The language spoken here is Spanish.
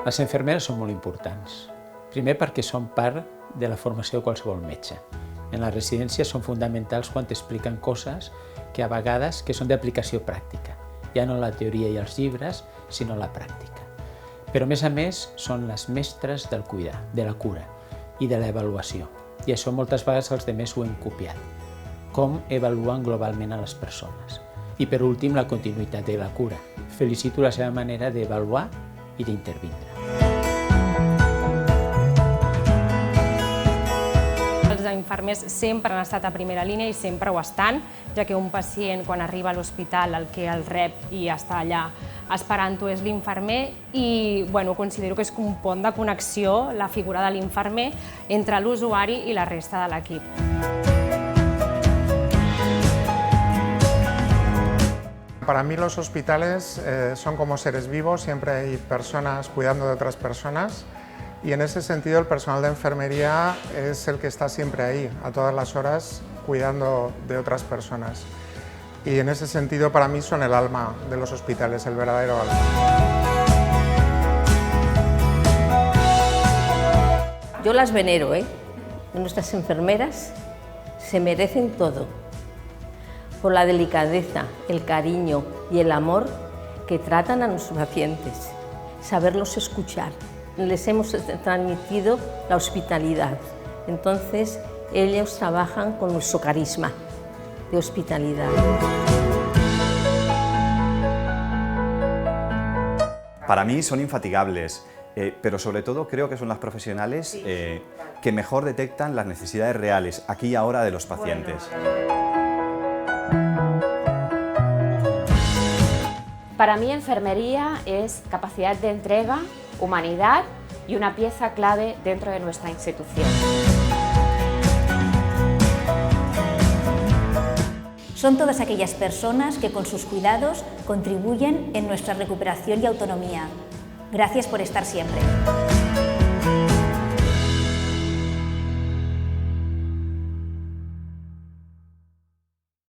Les infermeres són molt importants. Primer perquè són part de la formació de qualsevol metge. En les residències són fonamentals quan t'expliquen coses que a vegades que són d'aplicació pràctica. Ja no la teoria i els llibres, sinó la pràctica. Però a més són les mestres del cuidar, de la cura i de l'avaluació. I això moltes vegades els altres ho hem copiat. Com evaluen globalment a les persones. I per últim, la continuïtat de la cura. Felicito la seva manera d'avaluar i d'intervindre. Els infermers sempre han estat a primera línia i sempre ho estan, ja que un pacient quan arriba a l'hospital el que el rep i està allà esperant-ho és l'infermer i considero que és un pont de connexió la figura de l'infermer entre l'usuari i la resta de l'equip. Para mí los hospitales son como seres vivos, siempre hay personas cuidando de otras personas y en ese sentido el personal de enfermería es el que está siempre ahí, a todas las horas, cuidando de otras personas. Y en ese sentido para mí son el alma de los hospitales, el verdadero alma. Yo las venero, Nuestras enfermeras se merecen todo. Por la delicadeza, el cariño y el amor que tratan a nuestros pacientes, saberlos escuchar. Les hemos transmitido la hospitalidad, entonces ellos trabajan con nuestro carisma de hospitalidad. Para mí son infatigables, pero sobre todo creo que son las profesionales que mejor detectan las necesidades reales, aquí y ahora, de los pacientes. Para mí, enfermería es capacidad de entrega, humanidad y una pieza clave dentro de nuestra institución. Son todas aquellas personas que con sus cuidados contribuyen en nuestra recuperación y autonomía. Gracias por estar siempre.